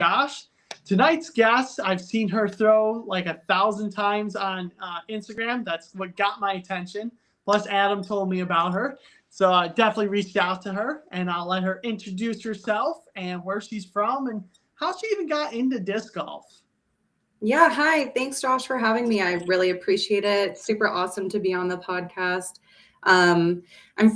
Josh. Tonight's guest, I've seen her throw like 1,000 times on Instagram. That's what got my attention. Plus, Adam told me about her. So I definitely reached out to her, and I'll let her introduce herself and where she's from and how she even got into disc golf. Yeah, hi. Thanks, Josh, for having me. I really appreciate it. Super awesome to be on the podcast. I'm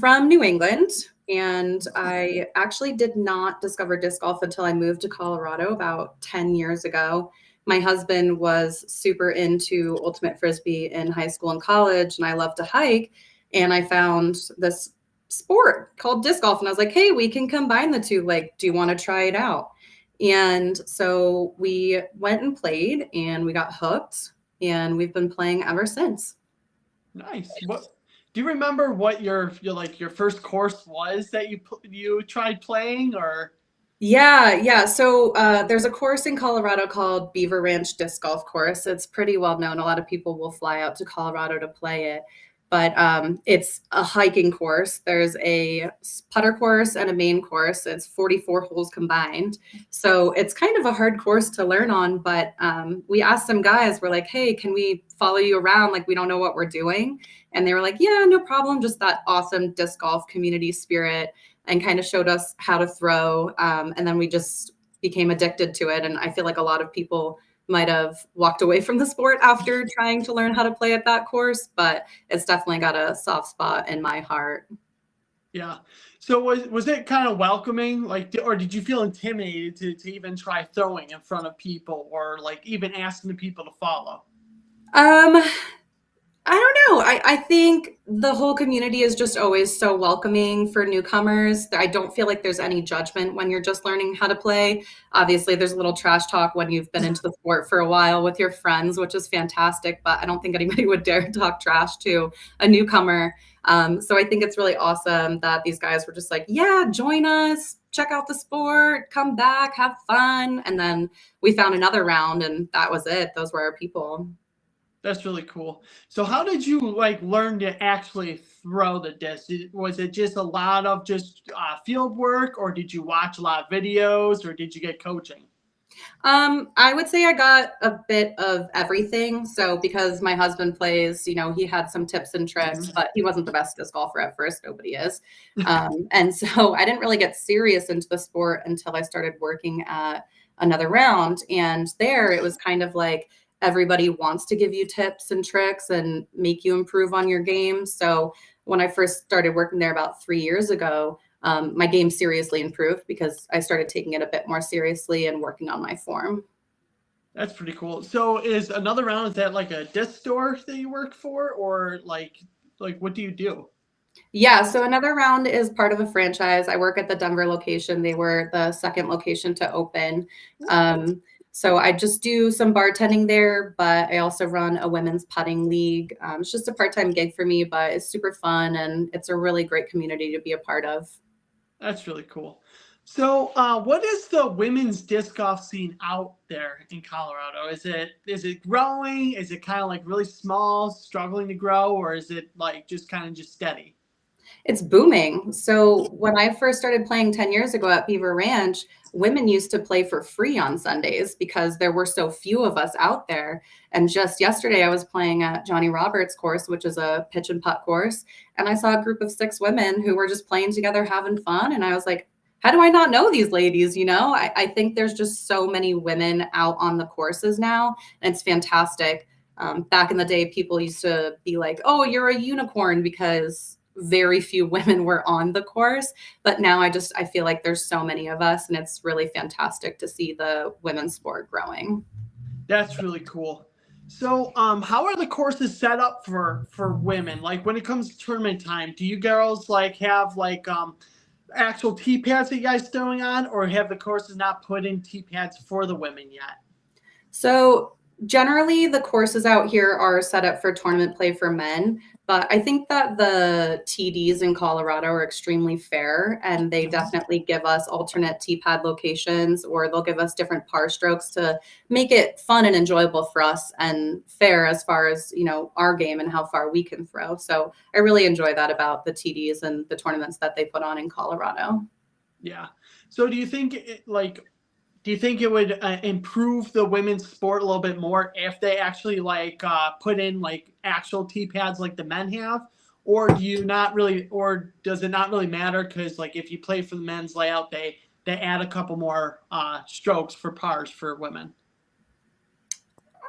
from New England, and I actually did not discover disc golf until I moved to Colorado about 10 years ago. My husband was super into ultimate frisbee in high school and college, and I love to hike. And I found this sport called disc golf, and I was like, hey, we can combine the two. Like, do you want to try it out? And so we went and played and we got hooked and we've been playing ever since. Nice. What do you remember what your first course was that you tried playing or? Yeah. So there's a course in Colorado called Beaver Ranch Disc Golf Course. It's pretty well known. A lot of people will fly out to Colorado to play it. But it's a hiking course. There's a putter course and a main course. It's 44 holes combined. So it's kind of a hard course to learn on. But we asked some guys, we're like, hey, can we follow you around? Like, we don't know what we're doing. And they were like, yeah, no problem. Just that awesome disc golf community spirit, and kind of showed us how to throw. And then we just became addicted to it. And I feel like a lot of people might have walked away from the sport after trying to learn how to play at that course, but it's definitely got a soft spot in my heart. Yeah. So was it kind of welcoming, like, or did you feel intimidated to even try throwing in front of people, or like even asking the people to follow? I don't know. I think the whole community is just always so welcoming for newcomers. I don't feel like there's any judgment when you're just learning how to play. Obviously, there's a little trash talk when you've been into the sport for a while with your friends, which is fantastic, but I don't think anybody would dare talk trash to a newcomer. So I think it's really awesome that these guys were just like, yeah, join us, check out the sport, come back, have fun. And then we found another round and that was it. Those were our people. That's really cool. So how did you like learn to actually throw the disc? Was it just a lot of just field work, or did you watch a lot of videos, or did you get coaching? I would say I got a bit of everything. So because my husband plays, he had some tips and tricks, but he wasn't the best disc golfer at first. Nobody is. And so I didn't really get serious into the sport until I started working at another round. And there it was kind of like everybody wants to give you tips and tricks and make you improve on your game. So when I first started working there about 3 years ago, my game seriously improved because I started taking it a bit more seriously and working on my form. That's pretty cool. So is another round, is that like a disc store that you work for, or like what do you do? Yeah, so another round is part of a franchise. I work at the Denver location. They were the second location to open. So I just do some bartending there, but I also run a women's putting league. It's just a part-time gig for me, but it's super fun and it's a really great community to be a part of. That's really cool. So, what is the women's disc golf scene out there in Colorado? Is it growing? Is it kind of like really small, struggling to grow, or is it like just kind of just steady? It's booming. So when I first started playing 10 years ago at Beaver Ranch, women used to play for free on Sundays because there were so few of us out there. And just yesterday, I was playing at Johnny Roberts' course, which is a pitch and putt course. And I saw a group of 6 women who were just playing together, having fun. And I was like, how do I not know these ladies? I think there's just so many women out on the courses now. And it's fantastic. Back in the day, people used to be like, oh, you're a unicorn because very few women were on the course, but now I feel like there's so many of us and it's really fantastic to see the women's sport growing. That's really cool. So, how are the courses set up for women? Like when it comes to tournament time, do you girls like have like actual tee pads that you guys throwing on, or have the courses not put in tee pads for the women yet? So generally the courses out here are set up for tournament play for men, but I think that the TDs in Colorado are extremely fair and they definitely give us alternate tee pad locations, or they'll give us different par strokes to make it fun and enjoyable for us and fair as far as, our game and how far we can throw. So I really enjoy that about the TDs and the tournaments that they put on in Colorado. Yeah. So do you think do you think it would improve the women's sport a little bit more if they actually like put in like actual tee pads like the men have? Or do you not really, or does it not really matter? Because like if you play for the men's layout, they add a couple more strokes for pars for women.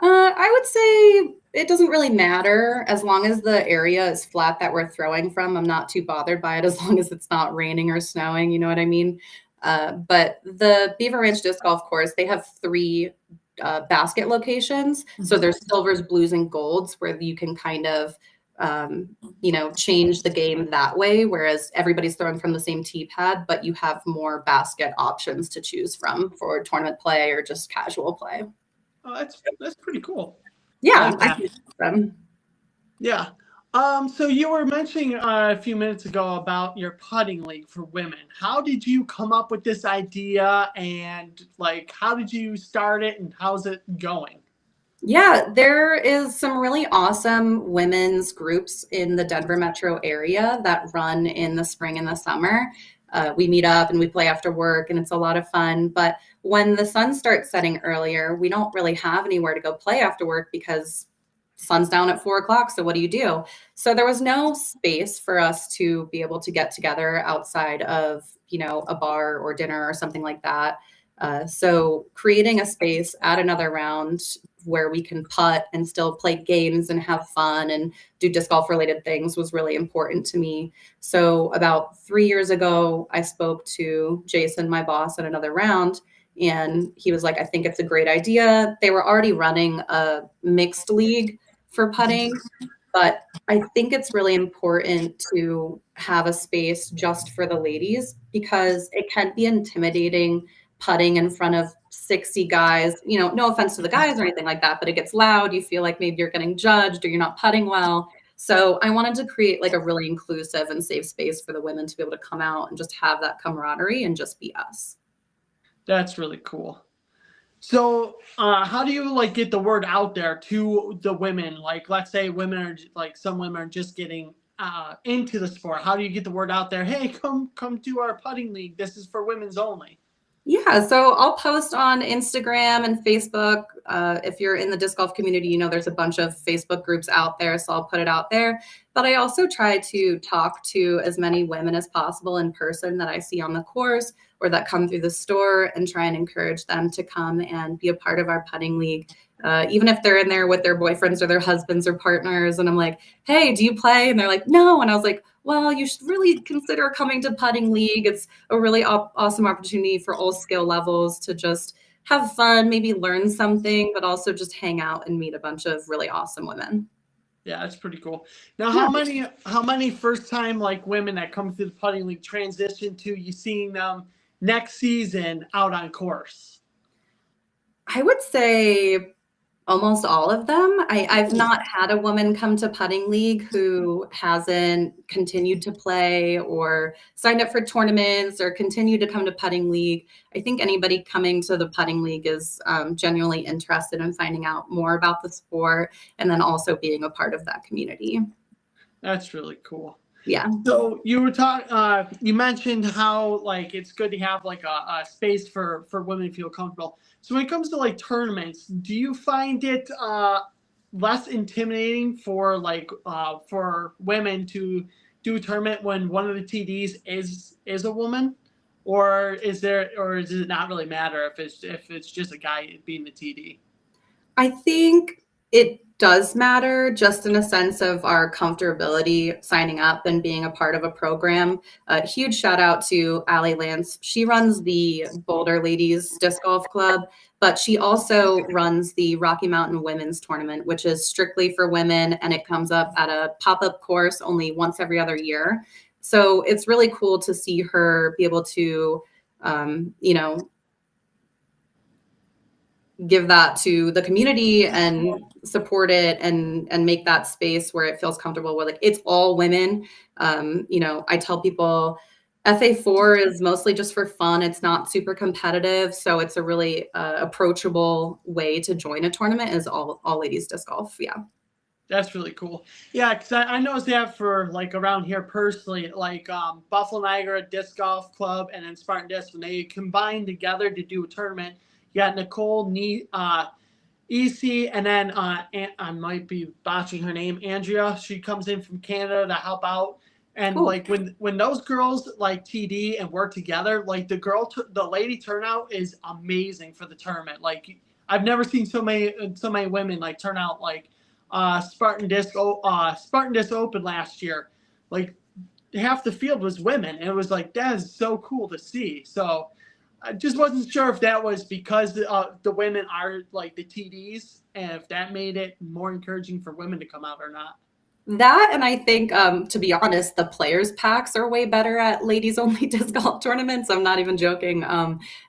I would say it doesn't really matter as long as the area is flat that we're throwing from. I'm not too bothered by it as long as it's not raining or snowing. You know what I mean? But the Beaver Ranch Disc Golf Course, they have 3 basket locations. So there's silvers, blues, and golds where you can kind of, change the game that way. Whereas everybody's throwing from the same tee pad, but you have more basket options to choose from for tournament play or just casual play. Oh, that's pretty cool. Yeah, like yeah. So you were mentioning a few minutes ago about your putting league for women. How did you come up with this idea, and like how did you start it, and how's it going? Yeah, there is some really awesome women's groups in the Denver metro area that run in the spring and the summer. We meet up and we play after work, and it's a lot of fun. But when the sun starts setting earlier, we don't really have anywhere to go play after work because sun's down at 4 o'clock. So what do you do? So there was no space for us to be able to get together outside of, a bar or dinner or something like that. So creating a space at another round where we can putt and still play games and have fun and do disc golf related things was really important to me. So about 3 years ago, I spoke to Jason, my boss, at another round, and he was like, I think it's a great idea. They were already running a mixed league for putting, but I think it's really important to have a space just for the ladies because it can be intimidating putting in front of 60 guys. No offense to the guys or anything like that, but it gets loud. You feel like maybe you're getting judged or you're not putting well. So I wanted to create like a really inclusive and safe space for the women to be able to come out and just have that camaraderie and just be us. That's really cool. So how do you like get the word out there to the women? Like, let's say women are like, some women are just getting into the sport. How do you get the word out there? Hey, come to our putting league. This is for women's only. Yeah, so I'll post on Instagram and Facebook. If you're in the disc golf community, there's a bunch of Facebook groups out there, so I'll put it out there. But I also try to talk to as many women as possible in person that I see on the course or that come through the store and try and encourage them to come and be a part of our putting league. Even if they're in there with their boyfriends or their husbands or partners, and I'm like, hey, do you play? And they're like, no. And I was like, well, you should really consider coming to putting league. It's a really awesome opportunity for all skill levels to just have fun, maybe learn something, but also just hang out and meet a bunch of really awesome women. Yeah, that's pretty cool. Now, how many first time like women that come through the putting league transition to you seeing them next season out on course? I would say almost all of them. I've not had a woman come to putting league who hasn't continued to play or signed up for tournaments or continued to come to putting league. I think anybody coming to the putting league is genuinely interested in finding out more about the sport and then also being a part of that community. That's really cool. Yeah. So you were talking. You mentioned how like it's good to have like a space for women to feel comfortable. So when it comes to like tournaments, do you find it less intimidating for for women to do a tournament when one of the TDs is a woman, or does it not really matter if it's just a guy being the TD? I think it does matter just in a sense of our comfortability signing up and being a part of a program. A huge shout out to Allie Lance. She runs the Boulder Ladies Disc Golf Club, but she also runs the Rocky Mountain Women's Tournament, which is strictly for women, and it comes up at a pop-up course only once every other year. So it's really cool to see her be able to, give that to the community and support it and make that space where it feels comfortable, where like it's all women. I tell people FA4 is mostly just for fun. It's not super competitive. So it's a really approachable way to join a tournament is all ladies disc golf. Yeah. That's really cool. Yeah, because I noticed that for like around here personally, like Buffalo Niagara Disc Golf Club and then Spartan Disc, when they combined together to do a tournament, you got Nicole EC, and then I might be botching her name, Andrea. She comes in from Canada to help out. And Cool. like when those girls like TD and work together, like the lady turnout is amazing for the tournament. Like I've never seen so many women like turn out like Spartan Disc Open last year. Like half the field was women, and it was like that is so cool to see. So I just wasn't sure if that was because the women are like the TDs, and if that made it more encouraging for women to come out or not. That, and I think, to be honest, the players packs are way better at ladies only disc golf tournaments. I'm not even joking.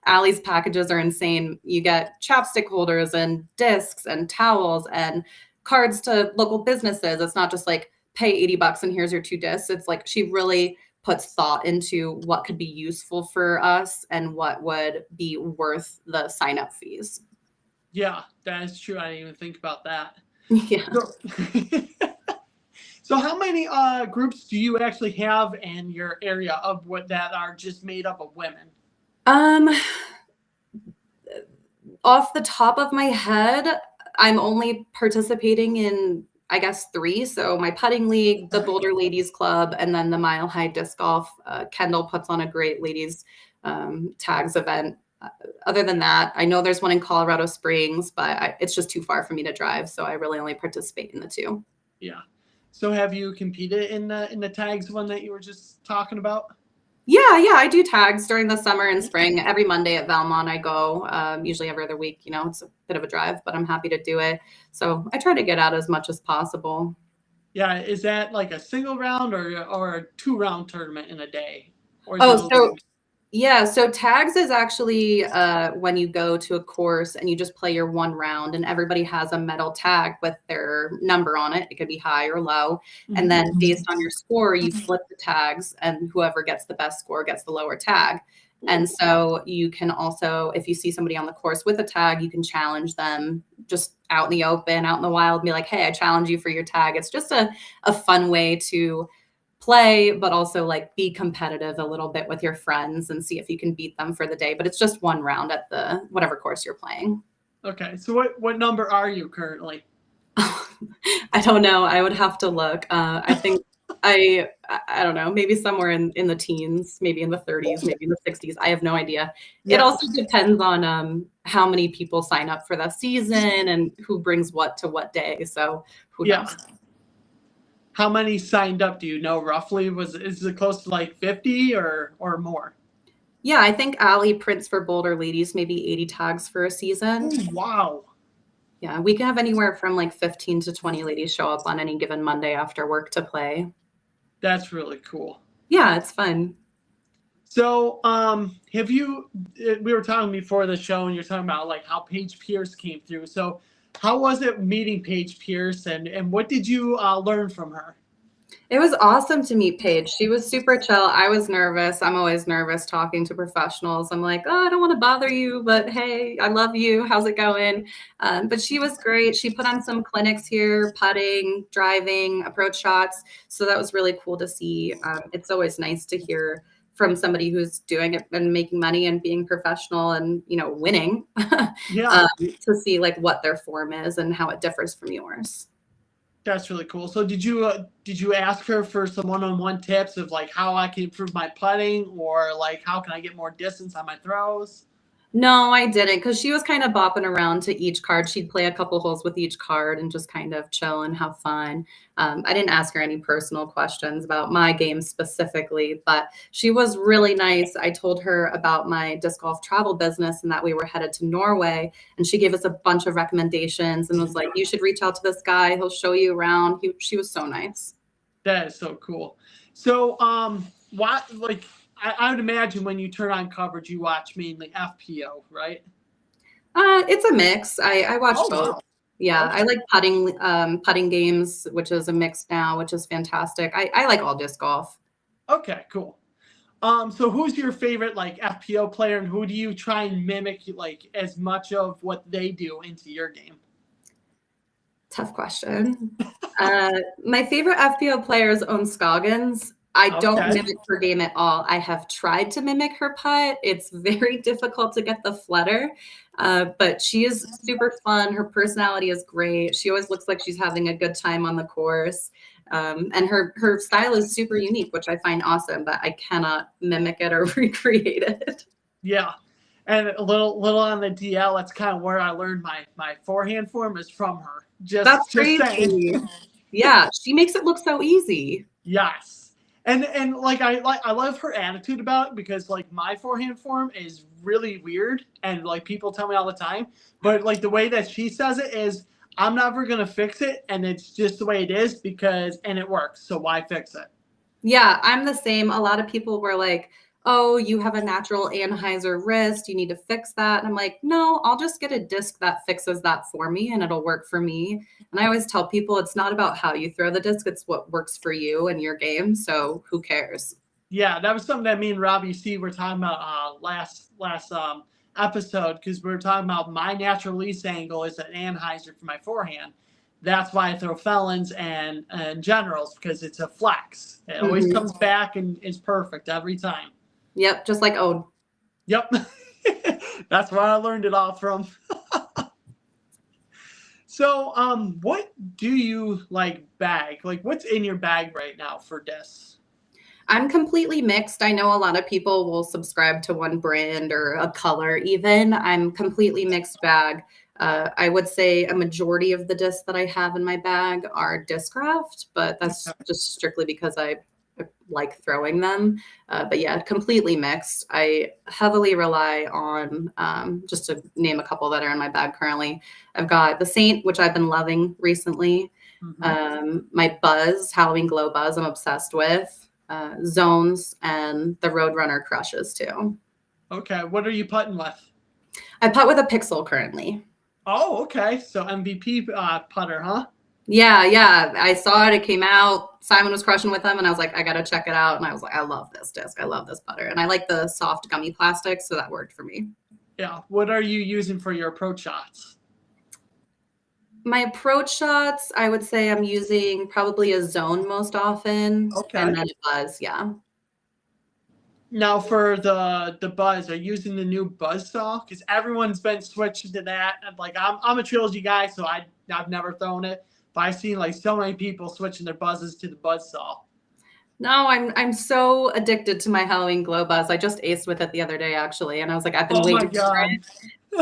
Allie's packages are insane. You get chapstick holders and discs and towels and cards to local businesses. It's not just like pay $80 and here's your 2 discs. It's like she really puts thought into what could be useful for us and what would be worth the sign up fees. Yeah, that is true. I didn't even think about that. Yeah. So, so how many groups do you actually have in your area of what that are just made up of women? Um, Off the top of my head, I'm only participating in, I guess, 3. So my putting league, the Boulder Ladies Club, and then the Mile High Disc Golf. Kendall puts on a great ladies tags event. Other than that, I know there's one in Colorado Springs, but it's just too far for me to drive. So I really only participate in the 2. Yeah. So have you competed in the tags one that you were just talking about? Yeah, I do tags during the summer and spring. Every Monday at Valmont, I go. Usually every other week. It's a bit of a drive, but I'm happy to do it. So I try to get out as much as possible. Yeah, is that like a single round or a 2-round tournament in a day? Or is it a Oh, little so tags is actually when you go to a course and you just play your 1 round and everybody has a metal tag with their number on it. It could be high or low. And then based on your score, you flip the tags and whoever gets the best score gets the lower tag. And so you can also, if you see somebody on the course with a tag, you can challenge them just out in the open, out in the wild, and be like, hey, I challenge you for your tag. It's just a fun way to play, but also like be competitive a little bit with your friends and see if you can beat them for the day. But it's just 1 round at the whatever course you're playing. Okay, so what number are you currently? I don't know. I would have to look. I think I don't know, maybe somewhere in the teens, maybe in the 30s, maybe in the 60s. I have no idea. It also depends on how many people sign up for the season and who brings what to what day. So who knows? How many signed up do you know roughly? Is it close to like 50 or more? Yeah, I think Allie prints for Boulder Ladies maybe 80 tags for a season. Oh, wow. Yeah, we can have anywhere from like 15 to 20 ladies show up on any given Monday after work to play. That's really cool. Yeah, it's fun. So, we were talking before the show and you're talking about like how Paige Pierce came through. So how was it meeting Paige Pierce and what did you learn from her? It was awesome to meet Paige. She was super chill. I was nervous. I'm always nervous talking to professionals. I'm like, oh, I don't want to bother you, but hey, I love you. How's it going? But she was great. She put on some clinics here, putting, driving, approach shots. So that was really cool to see. It's always nice to hear from somebody who's doing it and making money and being professional and, winning to see like what their form is and how it differs from yours. That's really cool. So did you ask her for some one-on-one tips of like how I can improve my putting or like how can I get more distance on my throws? No, I didn't, because she was kind of bopping around to each card. She'd play a couple holes with each card and just kind of chill and have fun. I didn't ask her any personal questions about my game specifically, but she was really nice. I told her about my disc golf travel business and that we were headed to Norway, and she gave us a bunch of recommendations and was like, you should reach out to this guy. He'll show you around. She was so nice. That is so cool. So, what like I would imagine when you turn on coverage, you watch mainly FPO, right? It's a mix. I watch both. Wow. Yeah, Okay. I like putting games, which is a mix now, which is fantastic. I like all disc golf. Okay, cool. So who's your favorite like FPO player, and who do you try and mimic like as much of what they do into your game? Tough question. My favorite FPO player is Owen Scoggins. I don't Okay. mimic her game at all. I have tried to mimic her putt. It's very difficult to get the flutter, but she is super fun. Her personality is great. She always looks like she's having a good time on the course. And her style is super unique, which I find awesome, but I cannot mimic it or recreate it. Yeah. And a little on the DL, that's kind of where I learned my forehand form is from her. That's Just saying. crazy. Yeah, she makes it look so easy. Yes. And like I love her attitude about it because like my forehand form is really weird and like people tell me all the time, but like the way that she says it is I'm never gonna fix it and it's just the way it is because and it works. So why fix it? Yeah, I'm the same. A lot of people were like, "Oh, you have a natural Anheuser wrist. You need to fix that." And I'm like, "No, I'll just get a disc that fixes that for me and it'll work for me." And I always tell people it's not about how you throw the disc, it's what works for you and your game. So who cares? Yeah, that was something that me and Robbie C were talking about last episode because we were talking about my natural release angle is an Anheuser for my forehand. That's why I throw felons and generals because it's a flex. It always comes back and is perfect every time. Yep, just like oh. Yep. That's where I learned it all from. So, what do you like bag? Like, what's in your bag right now for discs? I'm completely mixed. I know a lot of people will subscribe to one brand or a color even. I'm completely mixed bag. I would say a majority of the discs that I have in my bag are Discraft, but that's just strictly because I like throwing them. But yeah, completely mixed. I heavily rely on, just to name a couple that are in my bag currently, I've got the Saint, which I've been loving recently. My Buzz, Halloween Glow Buzz, I'm obsessed with. Zones and the Roadrunner crushes too. Okay, what are you putting with? I putt with a Pixel currently. Oh, okay. So MVP putter, huh? Yeah. I saw it. It came out. Simon was crushing with them, and I was like, I gotta check it out. And I was like, I love this disc. I love this putter, and I like the soft gummy plastic, so that worked for me. Yeah. What are you using for your approach shots? My approach shots, I would say I'm using probably a Zone most often, Okay. and then a Buzz. Yeah. Now for the Buzz, are you using the new buzz saw? Because everyone's been switching to that. And like I'm a trilogy guy, so I've never thrown it, but I've seen like so many people switching their buzzes to the buzz saw. No, I'm so addicted to my Halloween Glow Buzz. I just aced with it the other day actually, and I was like, I've been Oh my waiting for god. it.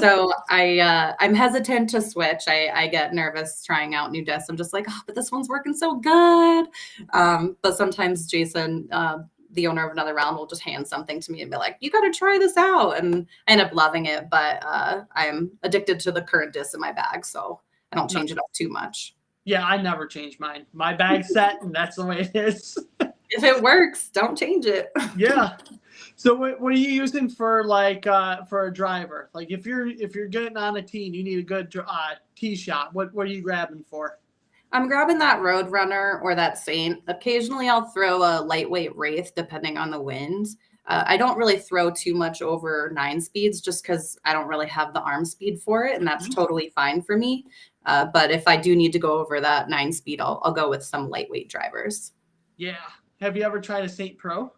So I'm hesitant to switch. I get nervous trying out new discs. I'm just like, oh, but this one's working so good. But sometimes Jason, the owner of Another Round, will just hand something to me and be like, you got to try this out. And I end up loving it, but I'm addicted to the current disc in my bag, so I don't change it up too much. Yeah, I never change mine. My bag's set, and that's the way it is. If it works, don't change it. Yeah. So what are you using for like for a driver? Like if you're getting on a tee and you need a good tee shot, what are you grabbing for? I'm grabbing that Roadrunner or that Saint. Occasionally I'll throw a lightweight Wraith depending on the wind. I don't really throw too much over 9 speeds just because I don't really have the arm speed for it, and that's totally fine for me. But if I do need to go over that 9 speed, I'll go with some lightweight drivers. Yeah. Have you ever tried a Saint Pro?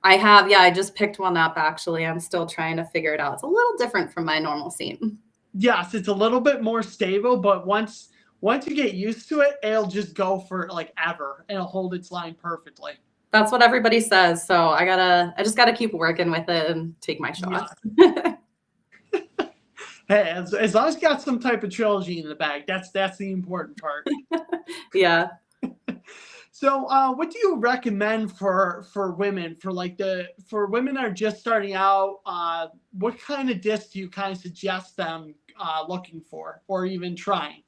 I have, yeah. I just picked one up actually. I'm still trying to figure it out. It's a little different from my normal Saint. Yes, it's a little bit more stable, but once you get used to it, it'll just go for like ever. It'll hold its line perfectly. That's what everybody says. So I just gotta keep working with it and take my shots. Yeah. Hey, as long as you got some type of trilogy in the bag, that's the important part. Yeah. So, what do you recommend for women for women that are just starting out? What kind of disc do you kind of suggest them looking for or even trying?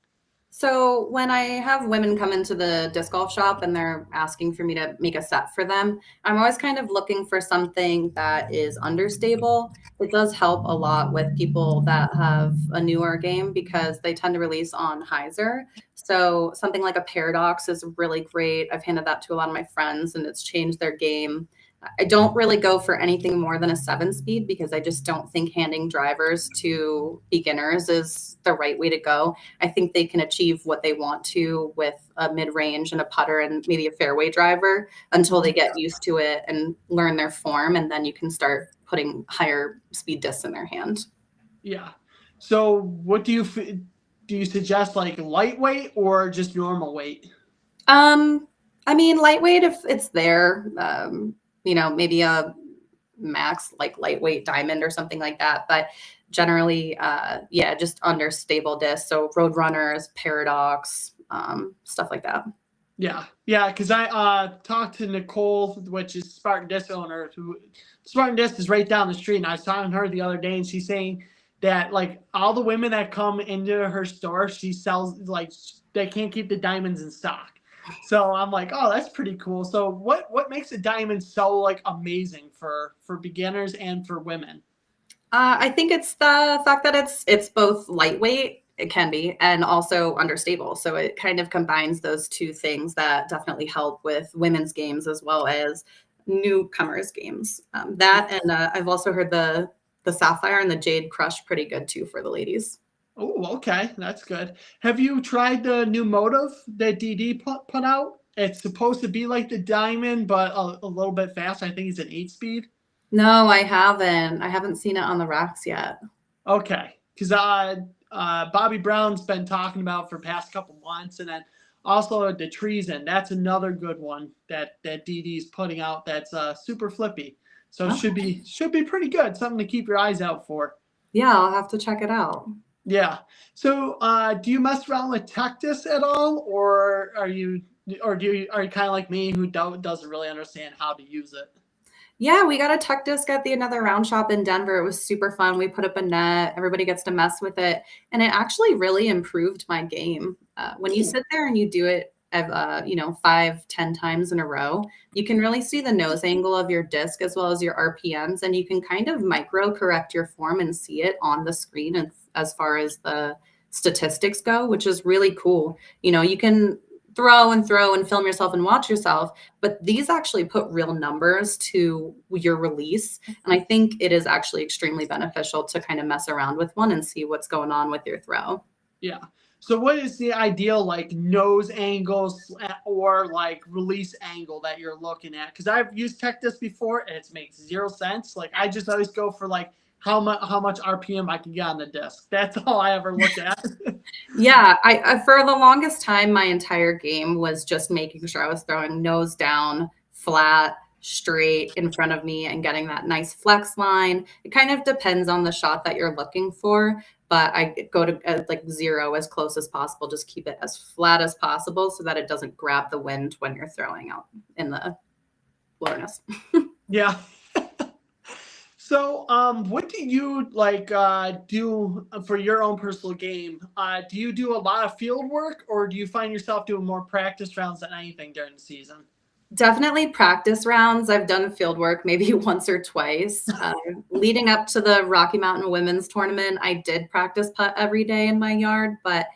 So when I have women come into the disc golf shop and they're asking for me to make a set for them, I'm always kind of looking for something that is understable. It does help a lot with people that have a newer game because they tend to release on hyzer. So something like a Paradox is really great. I've handed that to a lot of my friends and it's changed their game. I don't really go for anything more than a 7-speed because I just don't think handing drivers to beginners is the right way to go. I think they can achieve what they want to with a mid-range and a putter and maybe a fairway driver until they get used to it and learn their form, and then you can start putting higher speed discs in their hand. Yeah. So what do you suggest, like lightweight or just normal weight? I mean, lightweight if it's there. Maybe a max like lightweight diamond or something like that. But generally, just under stable disc. So Roadrunners, Paradox, stuff like that. Yeah, because I talked to Nicole, which is Spartan Disc owner. Spartan Disc is right down the street, and I was talking to her the other day, and she's saying that like all the women that come into her store, she sells like they can't keep the diamonds in stock. So I'm like, oh, that's pretty cool. So what makes a diamond so like amazing for beginners and for women? I think it's the fact that it's both lightweight, it can be, and also understable. So it kind of combines those two things that definitely help with women's games as well as newcomers games. That and I've also heard the Sapphire and the Jade Crush pretty good too for the ladies. Oh, okay, that's good. Have you tried the new motive that DD put out? It's supposed to be like the diamond, but a little bit faster. I think it's an 8-speed. No, I haven't. I haven't seen it on the racks yet. Okay, because Bobby Brown's been talking about for the past couple months, and then also the Treason. That's another good one that DD's putting out. That's super flippy, so it should be pretty good. Something to keep your eyes out for. Yeah, I'll have to check it out. Yeah. So, do you mess around with Tectus at all, or are you kind of like me who doesn't really understand how to use it? Yeah, we got a tech disc at the Another Round shop in Denver. It was super fun. We put up a net. Everybody gets to mess with it, and it actually really improved my game. When you sit there and you do it, 5-10 times in a row, you can really see the nose angle of your disc as well as your RPMs, and you can kind of micro correct your form and see it on the screen. And as far as the statistics go, which is really cool. You can throw and film yourself and watch yourself, but these actually put real numbers to your release. And I think it is actually extremely beneficial to kind of mess around with one and see what's going on with your throw. Yeah. So what is the ideal like nose angles or like release angle that you're looking at? Because I've used Tectus before and it makes zero sense. Like I just always go for like how much RPM I can get on the disc. That's all I ever look at. Yeah, I for the longest time, my entire game was just making sure I was throwing nose down, flat, straight in front of me and getting that nice flex line. It kind of depends on the shot that you're looking for, but I go to like 0 as close as possible. Just keep it as flat as possible so that it doesn't grab the wind when you're throwing out in the wilderness. Yeah. So, what do you like do for your own personal game? Do you do a lot of field work, or do you find yourself doing more practice rounds than anything during the season? Definitely practice rounds. I've done field work maybe once or twice. Leading up to the Rocky Mountain Women's Tournament, I did practice putt every day in my yard, but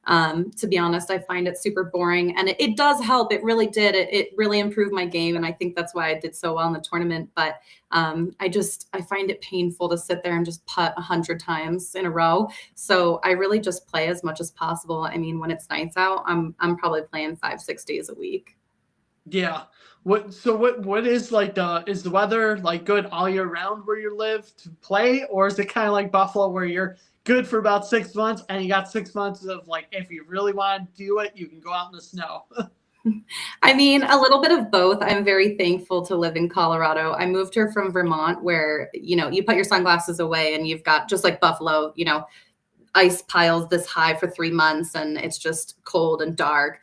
to be honest, I find it super boring, and it does help. It really did. It really improved my game, and I think that's why I did so well in the tournament. But I find it painful to sit there and just putt 100 times in a row. So I really just play as much as possible. I mean, when it's nights out, I'm probably playing 5-6 days a week. Yeah. What is like is the weather like good all year round where you live to play, or is it kind of like Buffalo where you're good for about 6 months and you got 6 months of like if you really want to do it, you can go out in the snow? I mean, a little bit of both. I'm very thankful to live in Colorado. I moved here from Vermont where, you put your sunglasses away and you've got, just like Buffalo, ice piles this high for 3 months and it's just cold and dark.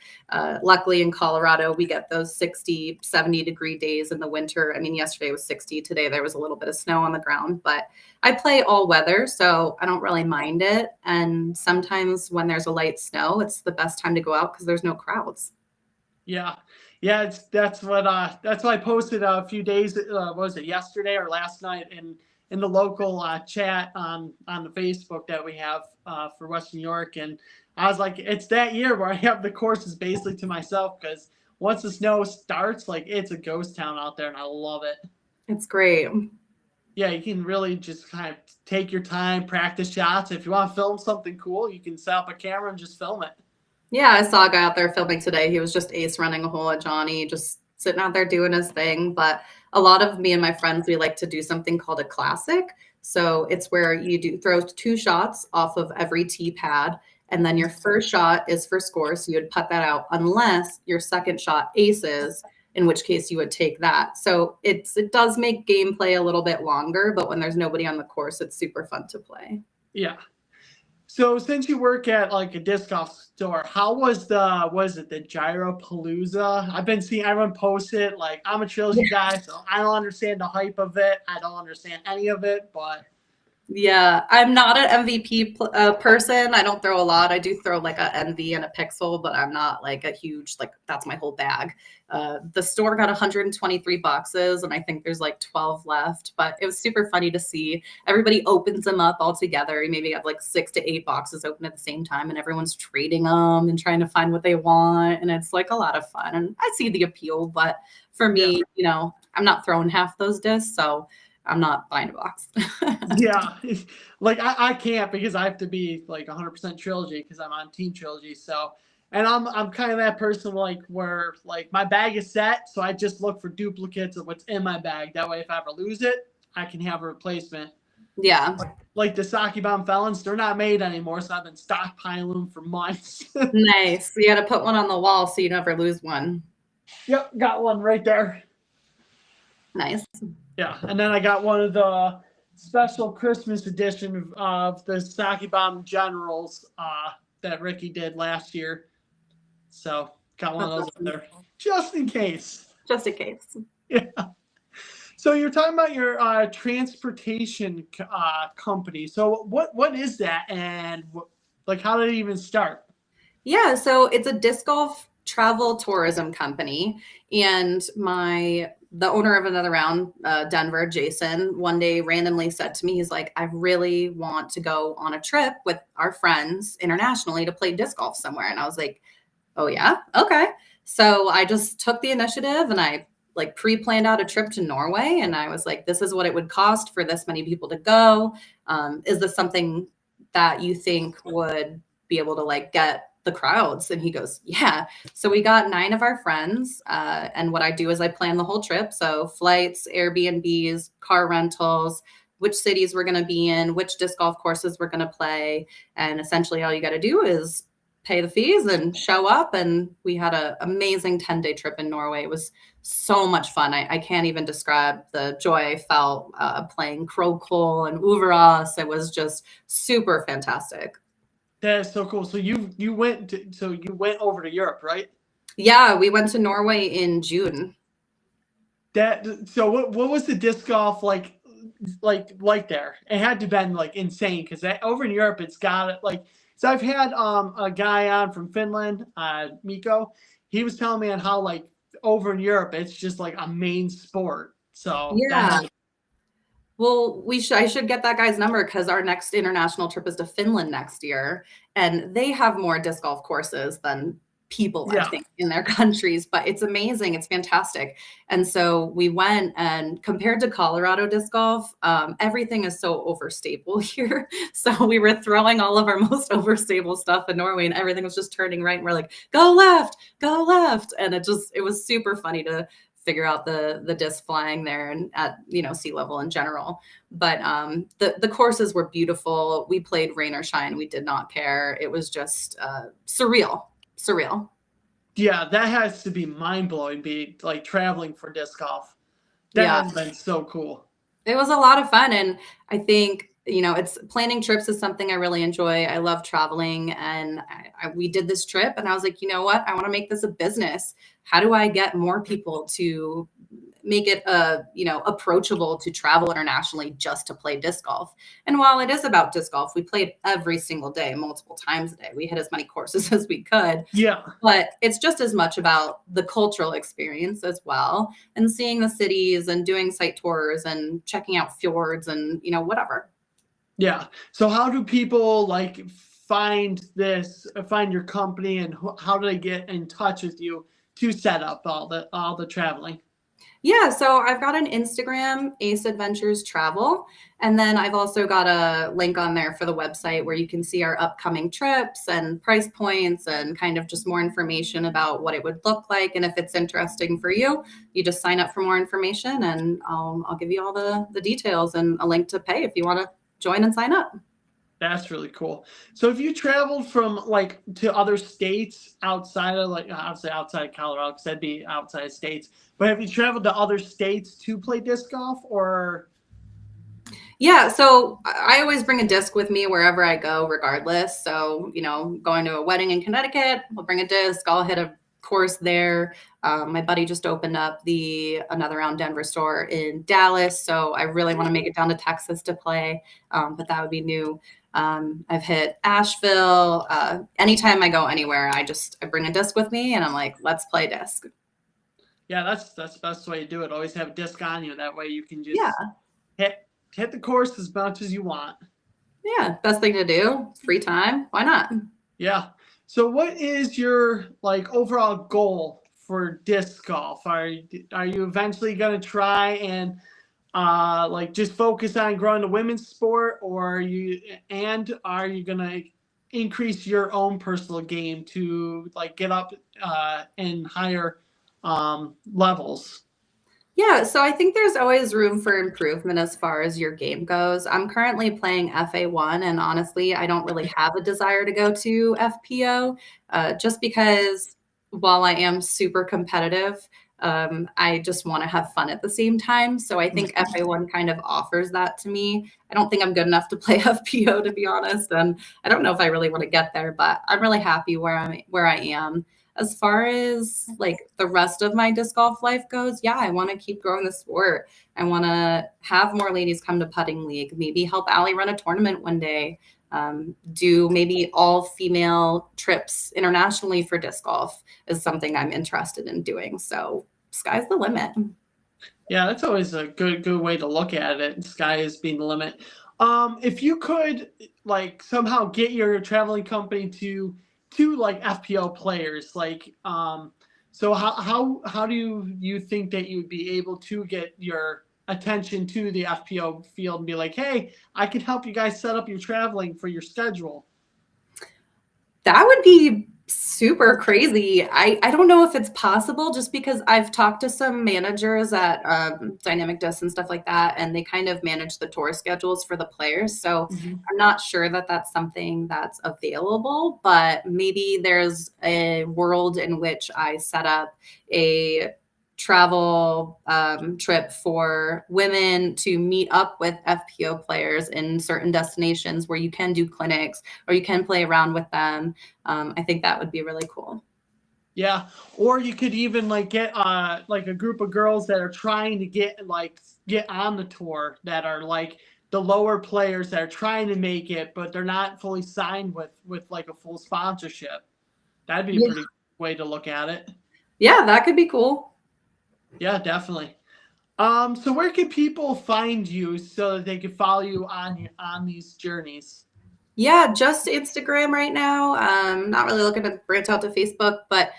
Luckily in Colorado, we get those 60, 70 degree days in the winter. I mean, yesterday was 60. Today there was a little bit of snow on the ground, but I play all weather, so I don't really mind it. And sometimes when there's a light snow, it's the best time to go out because there's no crowds. Yeah. Yeah, that's what I posted a few days was it yesterday or last night in the local chat on the Facebook that we have for Western New York. And I was like, it's that year where I have the courses basically to myself because once the snow starts, like it's a ghost town out there and I love it. It's great. Yeah, you can really just kind of take your time, practice shots. If you want to film something cool, you can set up a camera and just film it. Yeah, I saw a guy out there filming today. He was just ace running a hole at Johnny, just sitting out there doing his thing. But a lot of me and my friends, we like to do something called a classic. So it's where you do throw 2 shots off of every tee pad, and then your first shot is for score. So you would putt that out unless your second shot aces, in which case you would take that. So it does make gameplay a little bit longer, but when there's nobody on the course, it's super fun to play. Yeah. So since you work at like a disc golf store, how was the Gyropalooza? I've been seeing everyone post it. Like, I'm a trilogy guy, so I don't understand the hype of it. I don't understand any of it, but Yeah, I'm not an MVP person. I don't throw a lot. I do throw like a NV and a Pixel, but I'm not like a huge, like that's my whole bag. The store got 123 boxes, and I think there's like 12 left. But it was super funny to see everybody opens them up all together. You maybe have like 6 to 8 boxes open at the same time, and everyone's trading them and trying to find what they want. And it's like a lot of fun. And I see the appeal, but for me, I'm not throwing half those discs, so I'm not buying a box. yeah, like I can't because I have to be like 100% trilogy because I'm on team trilogy. So, and I'm kind of that person like where like my bag is set, so I just look for duplicates of what's in my bag. That way, if I ever lose it, I can have a replacement. Yeah. Like the Sake Bomb Felons, they're not made anymore, so I've been stockpiling them for months. Nice. You got to put one on the wall so you never lose one. Yep, got one right there. Nice. Yeah, and then I got one of the special Christmas edition of the Sake Bomb Generals that Ricky did last year. So got one of those up there just in case. Just in case. Yeah. So you're talking about your transportation company. So what is that, and like how did it even start? Yeah, so it's a disc golf travel tourism company, and the owner of Another Round, Denver, Jason, one day randomly said to me, he's like, I really want to go on a trip with our friends internationally to play disc golf somewhere. And I was like, oh yeah, okay. So I just took the initiative and I like pre-planned out a trip to Norway, and I was like, this is what it would cost for this many people to go. Is this something that you think would be able to like get the crowds? And he goes, yeah. So we got 9 of our friends. And what I do is I plan the whole trip. So flights, Airbnbs, car rentals, which cities we're going to be in, which disc golf courses we're going to play. And essentially all you got to do is pay the fees and show up. And we had an amazing 10-day trip in Norway. It was so much fun. I can't even describe the joy I felt playing Krokol and Uveras. It was just super fantastic. That is so cool. So you went over to Europe, right? Yeah, we went to Norway in June. So what was the disc golf like there? It had to have been like insane because over in Europe it's got it like. So I've had a guy on from Finland, Mikko. He was telling me on how like over in Europe it's just like a main sport. So yeah. Well, I should get that guy's number because our next international trip is to Finland next year, and they have more disc golf courses than people, I think, in their countries, but it's amazing. It's fantastic. And so we went, and compared to Colorado disc golf, everything is so overstable here. So we were throwing all of our most overstable stuff in Norway, and everything was just turning right. And we're like, go left. And it was super funny to figure out the disc flying there and at sea level in general. But the courses were beautiful. We played rain or shine. We did not care. It was just surreal. Yeah, that has to be mind-blowing, be like traveling for disc golf. That has been so cool. It was a lot of fun. And I think it's planning trips is something I really enjoy. I love traveling, and we did this trip, and I was like, you know what? I want to make this a business. How do I get more people to make it approachable to travel internationally just to play disc golf? And while it is about disc golf, we played every single day, multiple times a day. We hit as many courses as we could. Yeah. But it's just as much about the cultural experience as well, and seeing the cities and doing site tours and checking out fjords and whatever. Yeah. So how do people like find your company, and how do they get in touch with you to set up all the traveling? Yeah, so I've got an Instagram, Ace Adventures Travel, and then I've also got a link on there for the website where you can see our upcoming trips and price points and kind of just more information about what it would look like. And if it's interesting for you, you just sign up for more information, and I'll give you all the details and a link to pay if you want to join and sign up. That's really cool. So have you traveled from like to other states outside of like obviously outside of Colorado, because that'd be outside of states, but have you traveled to other states to play disc golf or? Yeah, so I always bring a disc with me wherever I go, regardless. So, going to a wedding in Connecticut, I'll bring a disc. I'll hit a course there. My buddy just opened up another round Denver store in Dallas, so I really want to make it down to Texas to play, but that would be new. I've hit Asheville. Anytime I go anywhere, I bring a disc with me, and I'm like, let's play disc. Yeah, that's the best way to do it. Always have a disc on you. That way you can just hit the course as much as you want. Yeah, best thing to do. Free time. Why not? Yeah. So what is your like overall goal for disc golf? Are you eventually going to try and like just focus on growing the women's sport, or are you going to increase your own personal game to like get up in higher levels? Yeah, so I think there's always room for improvement as far as your game goes. I'm currently playing FA1, and honestly, I don't really have a desire to go to FPO, just because while I am super competitive, I just want to have fun at the same time. So I think FA1 kind of offers that to me. I don't think I'm good enough to play FPO, to be honest, and I don't know if I really want to get there, but I'm really happy where I am. As far as like the rest of my disc golf life goes, yeah, I want to keep growing the sport. I want to have more ladies come to putting league, maybe help Allie run a tournament one day, do maybe all female trips internationally for disc golf is something I'm interested in doing. So sky's the limit. Yeah, that's always a good way to look at it. Sky is being the limit. If you could like somehow get your traveling company to like FPO players, like so how do you think that you would be able to get your attention to the FPO field and be like, hey, I can help you guys set up your traveling for your schedule? That would be super crazy. I don't know if it's possible, just because I've talked to some managers at Dynamic Disc and stuff like that, and they kind of manage the tour schedules for the players. So I'm not sure that that's something that's available, but maybe there's a world in which I set up a travel trip for women to meet up with FPO players in certain destinations where you can do clinics or you can play around with them. I think that would be really cool. Yeah, or you could even like get like a group of girls that are trying to get on the tour, that are like the lower players that are trying to make it, but they're not fully signed with like a full sponsorship. That'd be a pretty way to look at it. Yeah, that could be cool. Yeah, definitely. So where can people find you so that they can follow you on these journeys? Yeah, just Instagram right now. Not really looking to branch out to Facebook, but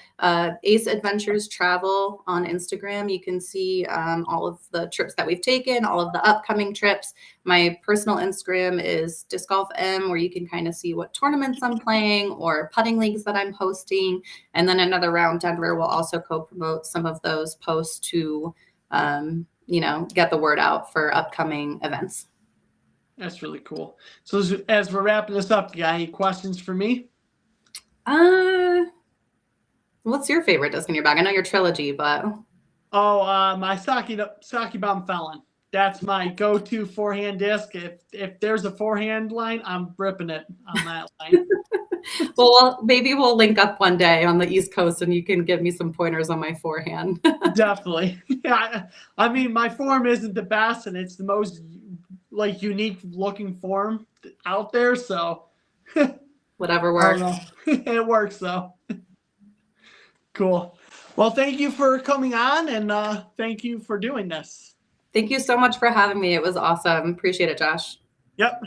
Ace Adventures Travel on Instagram. You can see all of the trips that we've taken, all of the upcoming trips. My personal Instagram is discgolfem, where you can kind of see what tournaments I'm playing or putting leagues that I'm hosting. And then Another Round Denver will also co-promote some of those posts to, get the word out for upcoming events. That's really cool. So as we're wrapping this up, you got any questions for me? What's your favorite disc in your bag? I know your trilogy, but my Saki Bomb Felon. That's my go-to forehand disc. If there's a forehand line, I'm ripping it on that line. Well, maybe we'll link up one day on the East Coast and you can give me some pointers on my forehand. Definitely. Yeah, I mean, my form isn't the best, and it's the most like unique looking form out there. So whatever works. It works though. Cool. Well, thank you for coming on, and thank you for doing this. Thank you so much for having me. It was awesome. Appreciate it, Josh. Yep.